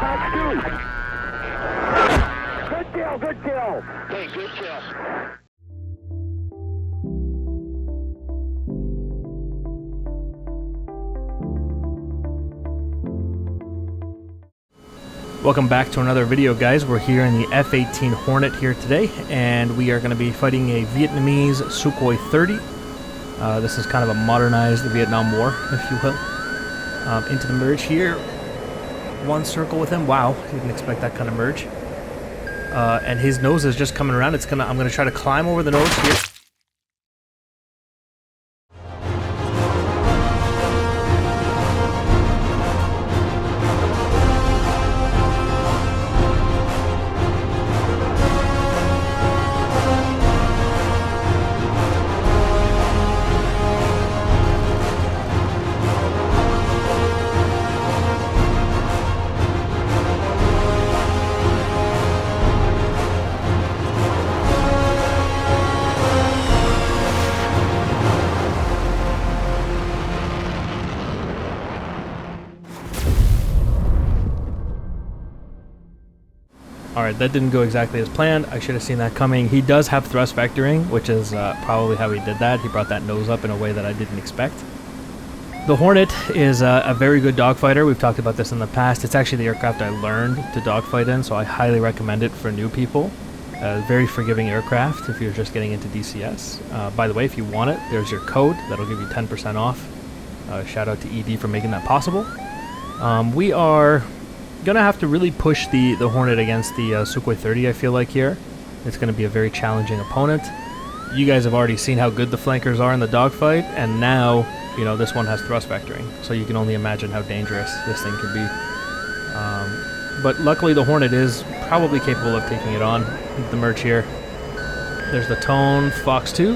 Good kill, good kill. Hey, good kill. Welcome back to another video, guys. We're here in the F-18 Hornet here today, and we are going to be fighting a Vietnamese Sukhoi 30. This is kind of a modernized Vietnam War, if you will. Into the merge here. One circle with him. Wow, didn't expect that kind of merge. And his nose is just coming around. I'm gonna try to climb over the nose here. Alright, that didn't go exactly as planned. I should have seen that coming. He does have thrust vectoring, which is probably how he did that. He brought that nose up in a way that I didn't expect. The Hornet is a very good dogfighter. We've talked about this in the past. It's actually the aircraft I learned to dogfight in, so I highly recommend it for new people. Very forgiving aircraft if you're just getting into DCS. By the way, if you want it, there's your code. That'll give you 10% off. Shout out to ED for making that possible. We are gonna have to really push the Hornet against the Sukhoi 30, I feel like here. It's gonna be a very challenging opponent. You guys have already seen how good the flankers are in the dogfight, and now, you know, this one has thrust vectoring, so you can only imagine how dangerous this thing can be. But luckily the Hornet is probably capable of taking it on. The merge here. There's the Tone Fox 2.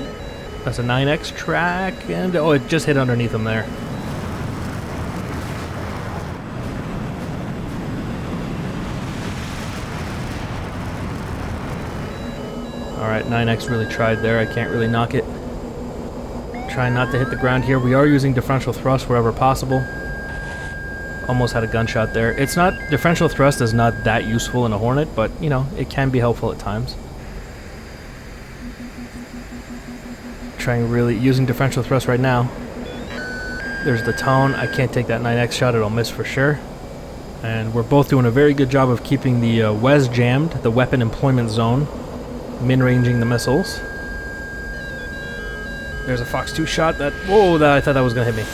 That's a 9X track, and oh, it just hit underneath him there. Alright, 9X really tried there. I can't really knock it. Trying not to hit the ground here. We are using differential thrust wherever possible. Almost had a gunshot there. It's not... Differential thrust is not that useful in a Hornet, but, you know, it can be helpful at times. Trying really... Using differential thrust right now. There's the Tone. I can't take that 9X shot. It'll miss for sure. And we're both doing a very good job of keeping the WES jammed, the weapon employment zone. Min-ranging the missiles. There's a Fox 2 shot that... Whoa, I thought that was going to hit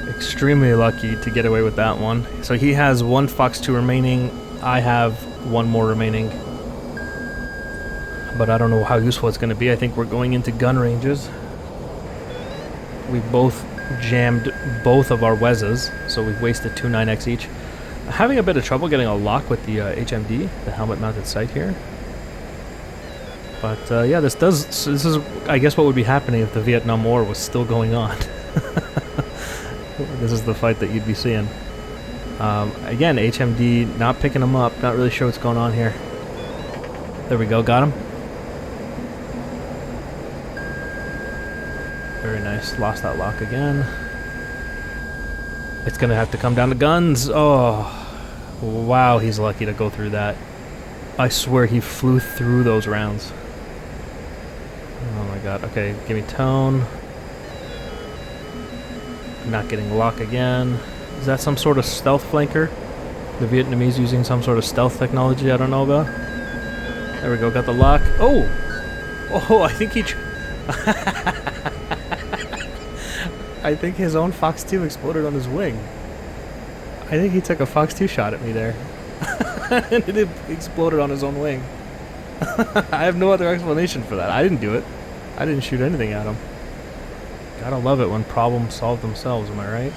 me. Extremely lucky to get away with that one. So he has one Fox 2 remaining. I have one more remaining. But I don't know how useful it's going to be. I think we're going into gun ranges. We both jammed both of our WESs, so we've wasted 2 9X each. Having a bit of trouble getting a lock with the HMD, the helmet-mounted sight here. But yeah, this is, I guess, what would be happening if the Vietnam War was still going on. This is the fight that you'd be seeing. Again, HMD not picking him up, not really sure what's going on here. There we go, got him. Very nice, lost that lock again. It's gonna have to come down to guns. Oh, wow, he's lucky to go through that. I swear he flew through those rounds. Oh my god. Okay, give me Tone. Not getting lock again. Is that some sort of stealth flanker? The Vietnamese using some sort of stealth technology I don't know about? There we go, got the lock. Oh! Oh, I think he... I think his own Fox 2 exploded on his wing. I think he took a Fox 2 shot at me there. And it exploded on his own wing. I have no other explanation for that. I didn't do it. I didn't shoot anything at him. Gotta love it when problems solve themselves, am I right?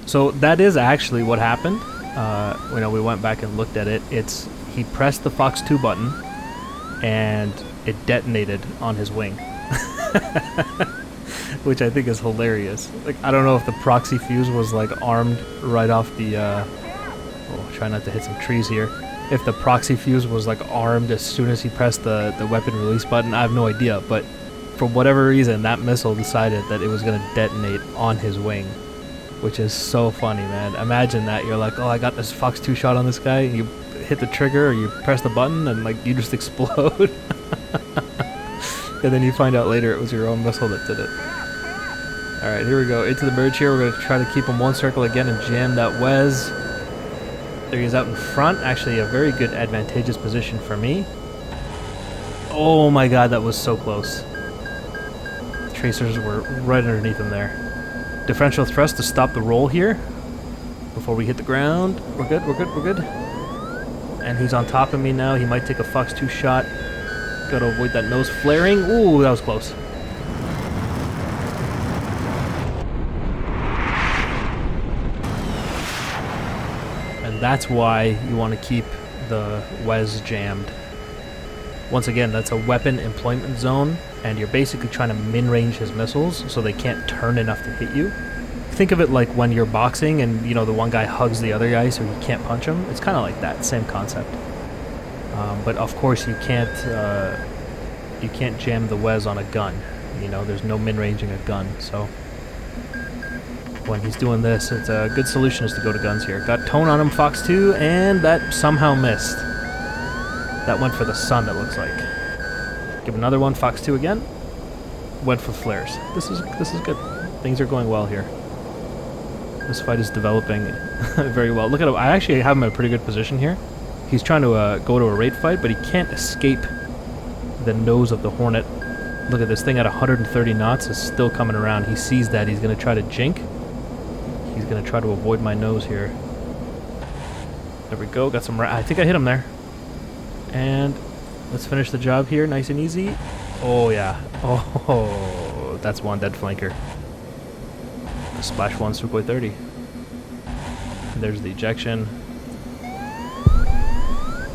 So that is actually what happened. You know, we went back and looked at it. He pressed the Fox 2 button, and it detonated on his wing. which I think is hilarious. Like, I don't know if the proxy fuse was like armed right off the, oh, try not to hit some trees here. If the proxy fuse was like armed as soon as he pressed the weapon release button, I have no idea, but for whatever reason, that missile decided that it was going to detonate on his wing, which is so funny, man. Imagine that. You're like, oh, I got this Fox 2 shot on this guy, and you hit the trigger or you press the button and like you just explode. And then you find out later it was your own missile that did it. Alright, here we go. Into the merge here. We're going to try to keep him one circle again and jam that Wes. There he is out in front. Actually, a very good advantageous position for me. Oh my god, that was so close. The tracers were right underneath him there. Differential thrust to stop the roll here. Before we hit the ground. We're good, we're good, we're good. And he's on top of me now. He might take a Fox 2 shot. Gotta avoid that nose flaring. Ooh, that was close. And that's why you want to keep the Wes jammed. Once again, that's a weapon employment zone, and you're basically trying to min-range his missiles so they can't turn enough to hit you. Think of it like when you're boxing and, you know, the one guy hugs the other guy so you can't punch him. It's kind of like that, same concept. But of course you can't jam the Wes on a gun. You know, there's no min-ranging a gun, so when he's doing this, it's a good solution is to go to guns here. Got tone on him, Fox 2, and that somehow missed. That went for the sun, it looks like. Give another one, Fox 2 again. Went for flares. This is good. Things are going well here. This fight is developing very well. Look at him. I actually have him in a pretty good position here. He's trying to go to a raid fight, but he can't escape the nose of the Hornet. Look at this thing at 130 knots is still coming around. He sees that. He's going to try to jink. He's going to try to avoid my nose here. There we go. Got some... I think I hit him there. And let's finish the job here. Nice and easy. Oh, yeah. Oh, that's one dead flanker. Splash 1 Sukhoi 30. And there's the ejection.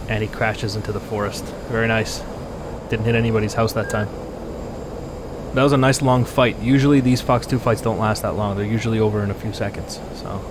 And he crashes into the forest. Very nice. Didn't hit anybody's house that time. That was a nice long fight. Usually these Fox 2 fights don't last that long. They're usually over in a few seconds. So...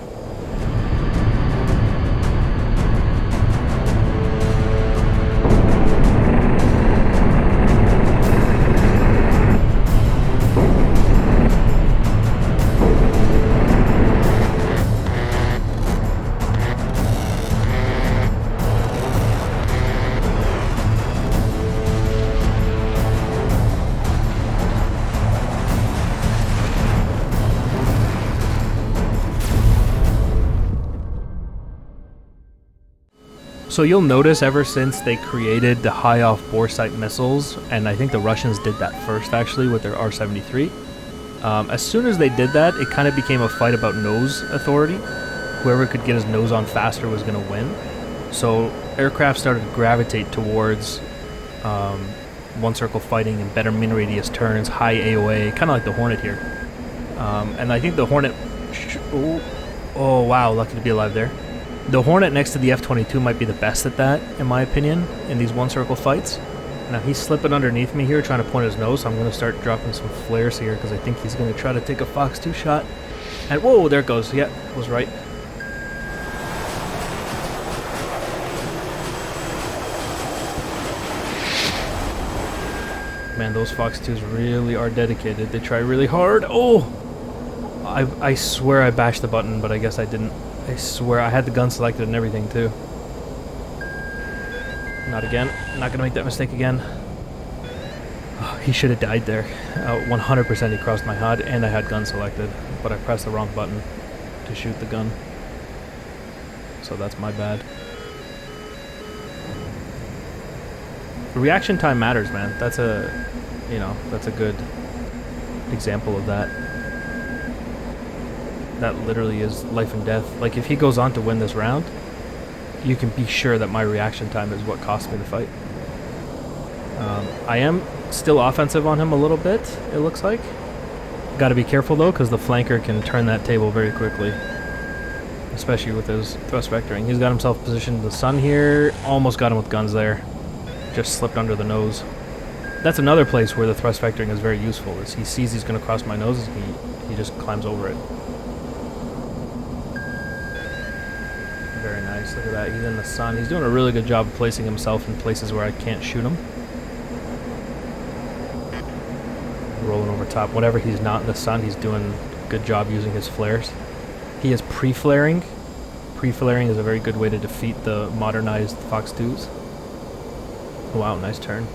So you'll notice ever since they created the high-off bore sight missiles, and I think the Russians did that first actually with their R-73, as soon as they did that, it kind of became a fight about nose authority. Whoever could get his nose on faster was going to win. So aircraft started to gravitate towards one circle fighting and better min radius turns, high AOA, kind of like the Hornet here. And I think the Hornet... oh wow, lucky to be alive there. The Hornet next to the F-22 might be the best at that, in my opinion, in these one-circle fights. Now, he's slipping underneath me here, trying to point his nose, so I'm going to start dropping some flares here, because I think he's going to try to take a Fox 2 shot. And, whoa, there it goes. Yeah, was right. Man, those Fox 2s really are dedicated. They try really hard. Oh! I swear I bashed the button, but I guess I didn't. I swear, I had the gun selected and everything, too. Not again. Not gonna make that mistake again. Oh, he should have died there. 100% he crossed my HUD, and I had gun selected, but I pressed the wrong button to shoot the gun. So that's my bad. Reaction time matters, man. That's a, you know, that's a good example of that. That literally is life and death. Like, if he goes on to win this round, you can be sure that my reaction time is what cost me the fight. I am still offensive on him a little bit, it looks like. Got to be careful, though, because the flanker can turn that table very quickly. Especially with his thrust vectoring. He's got himself positioned in the sun here. Almost got him with guns there. Just slipped under the nose. That's another place where the thrust vectoring is very useful, is he sees he's going to cross my nose, he just climbs over it. Very nice, look at that, he's in the sun. He's doing a really good job of placing himself in places where I can't shoot him. Rolling over top. Whenever he's not in the sun, he's doing a good job using his flares. He is pre-flaring. Pre-flaring is a very good way to defeat the modernized Fox 2s. Wow, nice turn.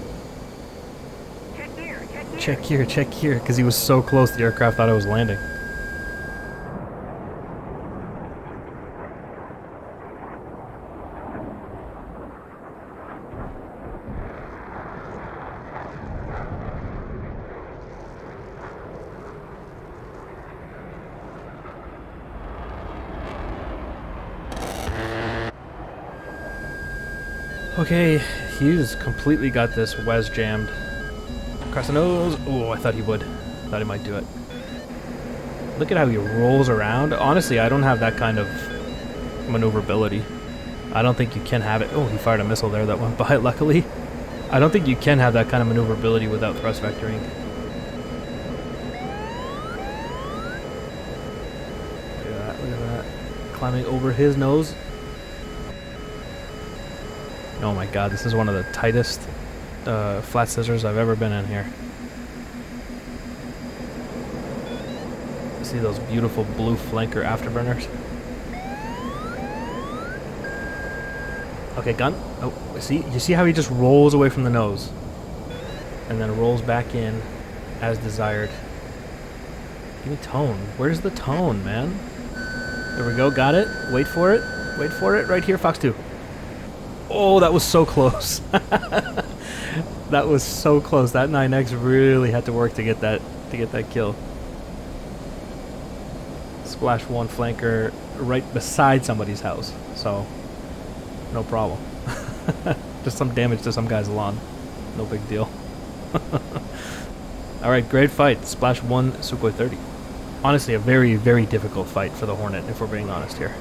Check here, because he was so close the aircraft thought I was landing. Okay, he's completely got this Wes jammed. Across the nose. Oh, I thought he would. Thought he might do it. Look at how he rolls around. Honestly, I don't have that kind of maneuverability. I don't think you can have it. Oh, he fired a missile there that went by, luckily. I don't think you can have that kind of maneuverability without thrust vectoring. Look at that. Climbing over his nose. Oh my god, this is one of the tightest flat scissors I've ever been in here. See those beautiful blue flanker afterburners? Okay, gun. Oh, see? You see how he just rolls away from the nose? And then rolls back in as desired. Give me tone. Where's the tone, man? There we go, got it. Wait for it. Wait for it. Right here, Fox 2. Oh, that was so close. That was so close. That 9X really had to work to get that kill. Splash 1 flanker right beside somebody's house. So no problem. Just some damage to some guy's lawn. No big deal. Alright, great fight. Splash 1 Sukhoi 30. Honestly, a very, very difficult fight for the Hornet, if we're being honest here.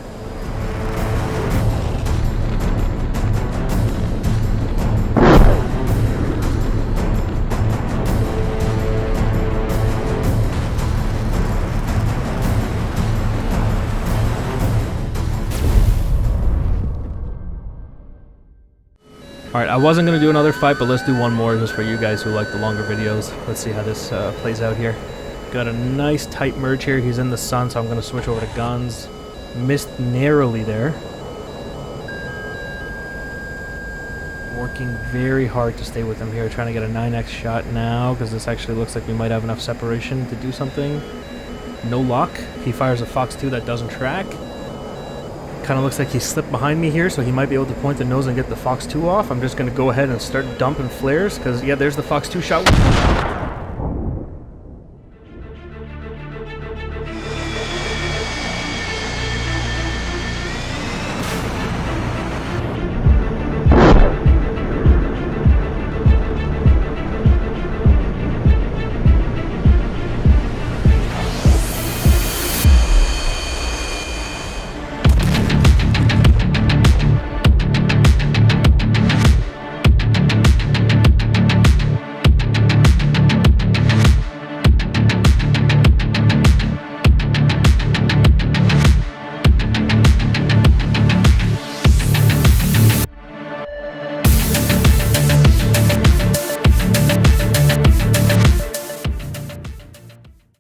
Alright, I wasn't going to do another fight, but let's do one more just for you guys who like the longer videos. Let's see how this plays out here. Got a nice tight merge here. He's in the sun, so I'm going to switch over to guns. Missed narrowly there. Working very hard to stay with him here. Trying to get a 9X shot now, because this actually looks like we might have enough separation to do something. No luck. He fires a Fox 2 that doesn't track. Kind of looks like he slipped behind me here, so he might be able to point the nose and get the Fox 2 off. I'm just going to go ahead and start dumping flares, because, yeah, there's the Fox 2 shot.